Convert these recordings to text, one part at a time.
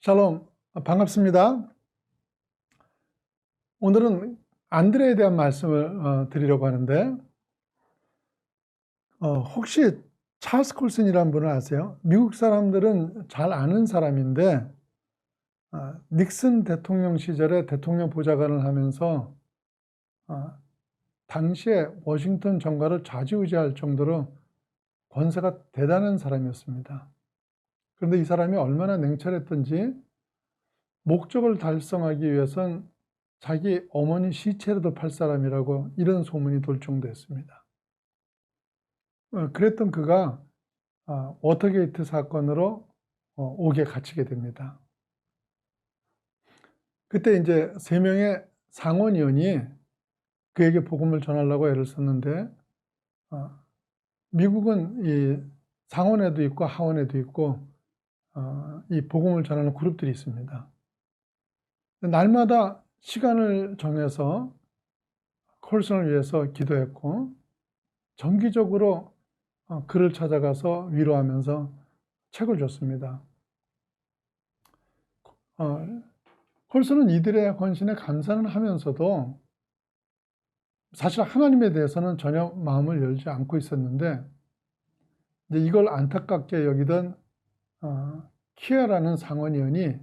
샬롬, 반갑습니다. 오늘은 안드레에 대한 말씀을 드리려고 하는데, 혹시 찰스 콜슨이라는 분을 아세요? 미국 사람들은 잘 아는 사람인데, 닉슨 대통령 시절에 대통령 보좌관을 하면서 당시에 워싱턴 정가를 좌지우지할 정도로 권세가 대단한 사람이었습니다. 그런데 이 사람이 얼마나 냉철했던지 목적을 달성하기 위해선 자기 어머니 시체라도 팔 사람이라고 이런 소문이 돌 정도였습니다. 그랬던 그가 워터게이트 사건으로 옥에 갇히게 됩니다. 그때 이제 3명의 상원의원이 그에게 복음을 전하려고 애를 썼는데, 미국은 이 상원에도 있고 하원에도 있고 이 복음을 전하는 그룹들이 있습니다. 날마다 시간을 정해서 콜슨을 위해서 기도했고, 정기적으로 그를 찾아가서 위로하면서 책을 줬습니다. 콜슨은 이들의 헌신에 감사는 하면서도 사실 하나님에 대해서는 전혀 마음을 열지 않고 있었는데, 이제 이걸 안타깝게 여기던 키아라는 상원의원이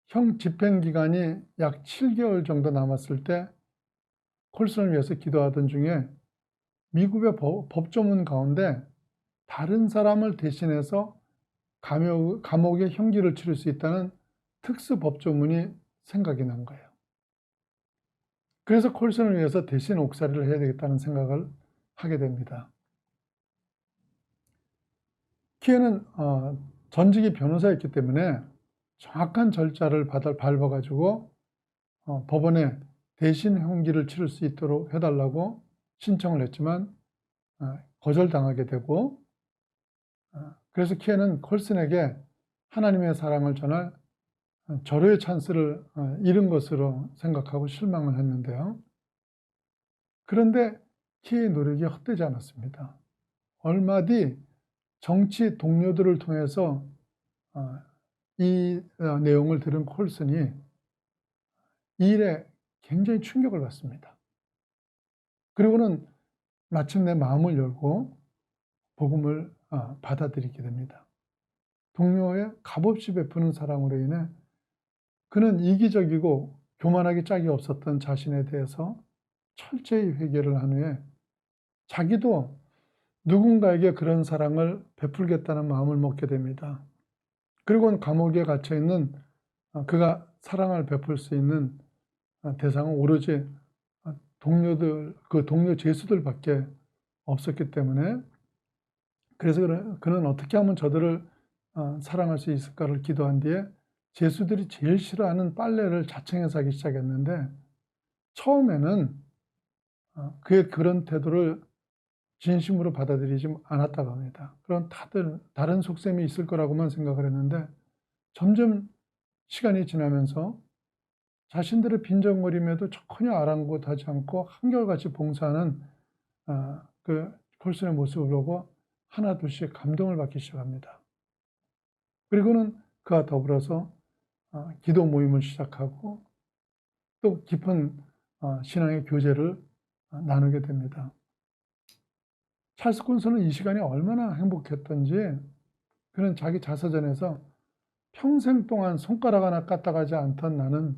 형 집행 기간이 약 7개월 정도 남았을 때 콜슨을 위해서 기도하던 중에 미국의 법조문 가운데 다른 사람을 대신해서 감옥의 형기를 치를 수 있다는 특수 법조문이 생각이 난 거예요. 그래서 콜슨을 위해서 대신 옥살이를 해야 되겠다는 생각을 하게 됩니다. 키에는 전직이 변호사였기 때문에 정확한 절차를 밟아가지고 법원에 대신 형기를 치를 수 있도록 해달라고 신청을 했지만 거절당하게 되고, 그래서 키에는 콜슨에게 하나님의 사랑을 전할 절호의 찬스를 잃은 것으로 생각하고 실망을 했는데요. 그런데 키의 노력이 헛되지 않았습니다. 얼마 뒤 정치 동료들을 통해서 이 내용을 들은 콜슨이 이 일에 굉장히 충격을 받습니다. 그리고는 마침내 마음을 열고 복음을 받아들이게 됩니다. 동료의 값없이 베푸는 사랑으로 인해 그는 이기적이고 교만하기 짝이 없었던 자신에 대해서 철저히 회개를 한 후에 자기도 누군가에게 그런 사랑을 베풀겠다는 마음을 먹게 됩니다. 그리고는 감옥에 갇혀있는 그가 사랑을 베풀 수 있는 대상은 오로지 그 동료 죄수들밖에 없었기 때문에, 그래서 그는 어떻게 하면 저들을 사랑할 수 있을까를 기도한 뒤에 죄수들이 제일 싫어하는 빨래를 자청해서 하기 시작했는데, 처음에는 그의 그런 태도를 진심으로 받아들이지 않았다고 합니다. 그런 다른 속셈이 있을 거라고만 생각을 했는데, 점점 시간이 지나면서 자신들의 빈정거림에도 전혀 아랑곳하지 않고 한결같이 봉사하는 그 콜슨의 모습을 보고 하나둘씩 감동을 받기 시작합니다. 그리고는 그와 더불어서 기도 모임을 시작하고 또 깊은 신앙의 교제를 나누게 됩니다. 찰스 콜슨은 이 시간이 얼마나 행복했던지, 그는 자기 자서전에서 평생 동안 손가락 하나 까딱하지 않던 나는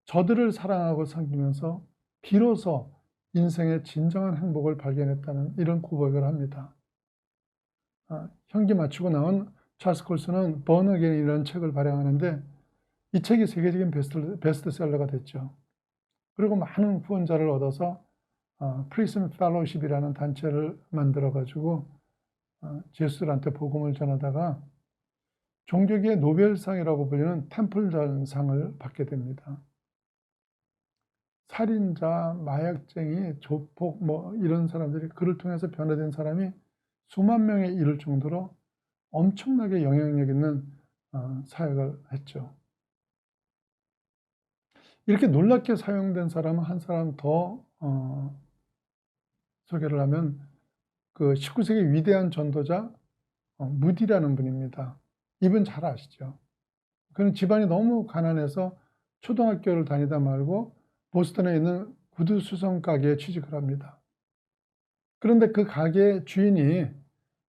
저들을 사랑하고 섬기면서 비로소 인생의 진정한 행복을 발견했다는 이런 고백을 합니다. 형기 마치고 나온 찰스 콜슨은 Born Again이라는 책을 발행하는데 이 책이 세계적인 베스트셀러가 됐죠. 그리고 많은 후원자를 얻어서 프리즘 펠로우십이라는 단체를 만들어가지고 죄수들한테 복음을 전하다가 종교계의 노벨상이라고 불리는 템플전상을 받게 됩니다. 살인자, 마약쟁이, 조폭 이런 사람들이 그를 통해서 변화된 사람이 수만 명에 이를 정도로 엄청나게 영향력 있는 사역을 했죠. 이렇게 놀랍게 사용된 사람은 한 사람 더 소개를 하면, 그 19세기 위대한 전도자 무디라는 분입니다. 이분 잘 아시죠? 그는 집안이 너무 가난해서 초등학교를 다니다 말고 보스턴에 있는 구두 수선 가게에 취직을 합니다. 그런데 그 가게 주인이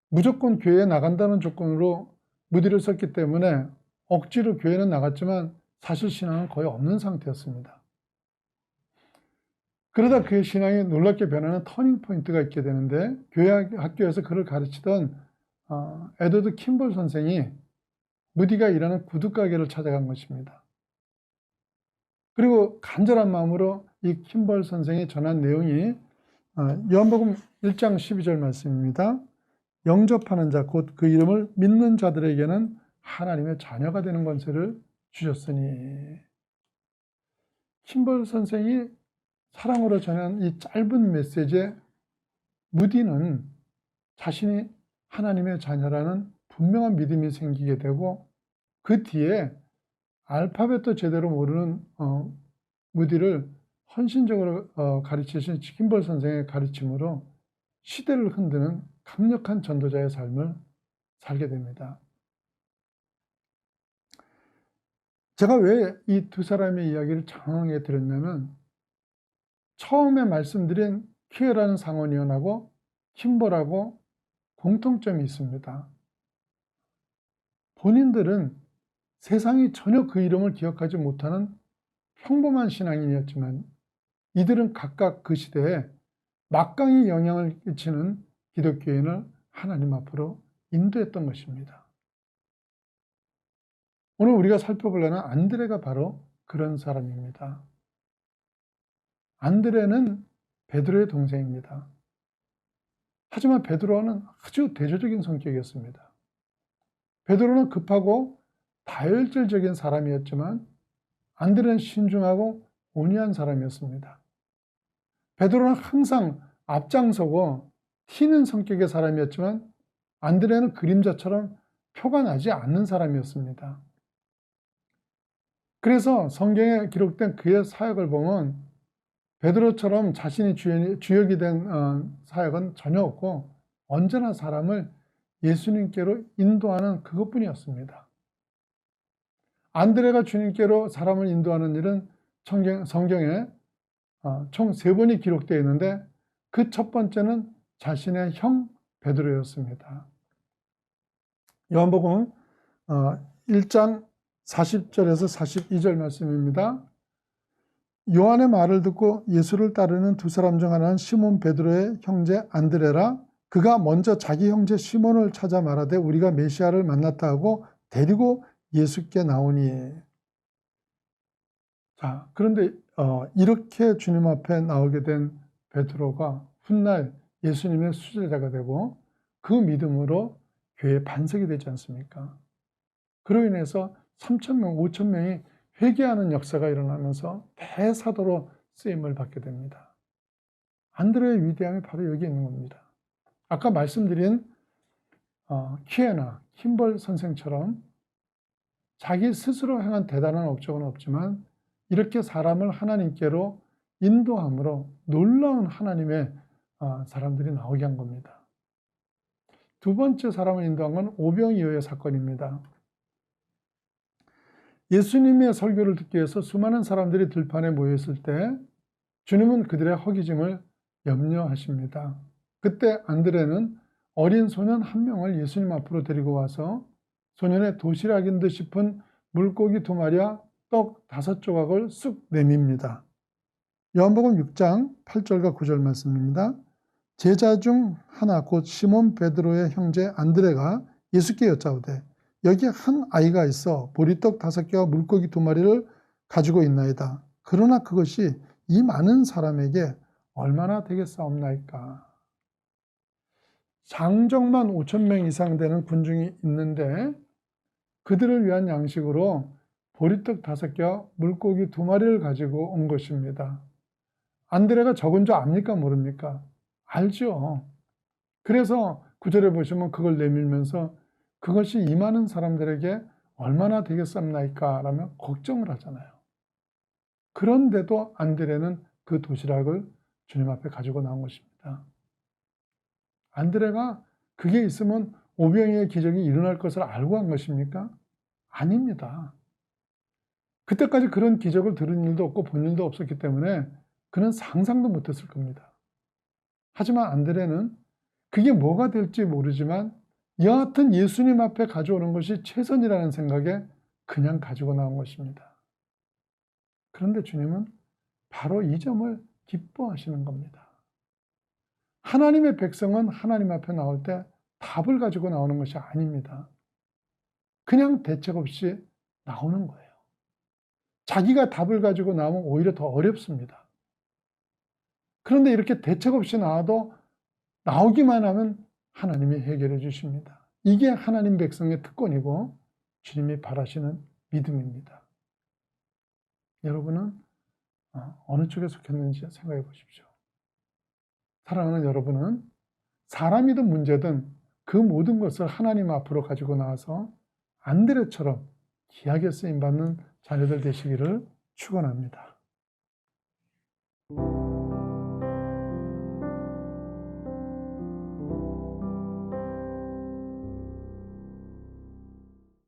무조건 교회에 나간다는 조건으로 무디를 썼기 때문에 억지로 교회는 나갔지만 사실 신앙은 거의 없는 상태였습니다. 그러다 그의 신앙이 놀랍게 변하는 터닝 포인트가 있게 되는데, 교회 학교에서 그를 가르치던 에드워드 킴볼 선생이 무디가 일하는 구두가게를 찾아간 것입니다. 그리고 간절한 마음으로 이 킴볼 선생이 전한 내용이 요한복음 1장 12절 말씀입니다. 영접하는 자, 곧 그 이름을 믿는 자들에게는 하나님의 자녀가 되는 권세를 주셨으니. 킴볼 선생이 사랑으로 전한 이 짧은 메시지에 무디는 자신이 하나님의 자녀라는 분명한 믿음이 생기게 되고, 그 뒤에 알파벳도 제대로 모르는 무디를 헌신적으로 가르치신 킴볼 선생의 가르침으로 시대를 흔드는 강력한 전도자의 삶을 살게 됩니다. 제가 왜 이 두 사람의 이야기를 장황하게 드렸냐면, 처음에 말씀드린 퀴어라는 상원의원하고 킴볼하고 공통점이 있습니다. 본인들은 세상이 전혀 그 이름을 기억하지 못하는 평범한 신앙인이었지만, 이들은 각각 그 시대에 막강히 영향을 끼치는 기독교인을 하나님 앞으로 인도했던 것입니다. 오늘 우리가 살펴보려는 안드레가 바로 그런 사람입니다. 안드레는 베드로의 동생입니다. 하지만 베드로는 아주 대조적인 성격이었습니다. 베드로는 급하고 다혈질적인 사람이었지만, 안드레는 신중하고 온유한 사람이었습니다. 베드로는 항상 앞장서고 튀는 성격의 사람이었지만, 안드레는 그림자처럼 표가 나지 않는 사람이었습니다. 그래서 성경에 기록된 그의 사역을 보면 베드로처럼 자신이 주역이 된 사역은 전혀 없고, 언제나 사람을 예수님께로 인도하는 그것뿐이었습니다. 안드레가 주님께로 사람을 인도하는 일은 성경에 총 3번이 기록되어 있는데, 그 첫 번째는 자신의 형 베드로였습니다. 요한복음 1장 40절에서 42절 말씀입니다. 요한의 말을 듣고 예수를 따르는 두 사람 중 하나는 시몬 베드로의 형제 안드레라. 그가 먼저 자기 형제 시몬을 찾아 말하되 우리가 메시아를 만났다 하고 데리고 예수께 나오니. 자, 그런데 이렇게 주님 앞에 나오게 된 베드로가 훗날 예수님의 수제자가 되고, 그 믿음으로 교회의 반석이 되지 않습니까? 그로 인해서 3,000명, 5,000명이 회개하는 역사가 일어나면서 대사도로 쓰임을 받게 됩니다. 안드레의 위대함이 바로 여기 있는 겁니다. 아까 말씀드린 퀴에나 킴볼 선생처럼 자기 스스로 행한 대단한 업적은 없지만, 이렇게 사람을 하나님께로 인도함으로 놀라운 하나님의 사람들이 나오게 한 겁니다. 두 번째 사람을 인도한 건 오병이어의 사건입니다. 예수님의 설교를 듣기 위해서 수많은 사람들이 들판에 모였을 때 주님은 그들의 허기짐을 염려하십니다. 그때 안드레는 어린 소년 한 명을 예수님 앞으로 데리고 와서 소년의 도시락인 듯 싶은 물고기 2마리와 떡 5조각을 쑥 내밉니다. 요한복음 6장 8절과 9절 말씀입니다. 제자 중 하나 곧 시몬 베드로의 형제 안드레가 예수께 여짜오되 여기 한 아이가 있어 보리떡 5개와 물고기 2마리를 가지고 있나이다. 그러나 그것이 이 많은 사람에게 얼마나 되겠사옵나이까. 장정만 5,000명 이상 되는 군중이 있는데 그들을 위한 양식으로 보리떡 5개와 물고기 2마리를 가지고 온 것입니다. 안드레가 적은 줄 압니까 모릅니까? 알죠. 그래서 9절에 보시면 그걸 내밀면서 그것이 이 많은 사람들에게 얼마나 되겠습니까? 라며 걱정을 하잖아요. 그런데도 안드레는 그 도시락을 주님 앞에 가지고 나온 것입니다. 안드레가 그게 있으면 오병이의 기적이 일어날 것을 알고 한 것입니까? 아닙니다. 그때까지 그런 기적을 들은 일도 없고 본 일도 없었기 때문에 그는 상상도 못했을 겁니다. 하지만 안드레는 그게 뭐가 될지 모르지만 여하튼 예수님 앞에 가져오는 것이 최선이라는 생각에 그냥 가지고 나온 것입니다. 그런데 주님은 바로 이 점을 기뻐하시는 겁니다. 하나님의 백성은 하나님 앞에 나올 때 답을 가지고 나오는 것이 아닙니다. 그냥 대책 없이 나오는 거예요. 자기가 답을 가지고 나오면 오히려 더 어렵습니다. 그런데 이렇게 대책 없이 나와도 나오기만 하면 하나님이 해결해 주십니다. 이게 하나님 백성의 특권이고 주님이 바라시는 믿음입니다. 여러분은 어느 쪽에 속했는지 생각해 보십시오. 사랑하는 여러분은 사람이든 문제든 그 모든 것을 하나님 앞으로 가지고 나와서 안드레처럼 귀하게 쓰임받는 자녀들 되시기를 축원합니다.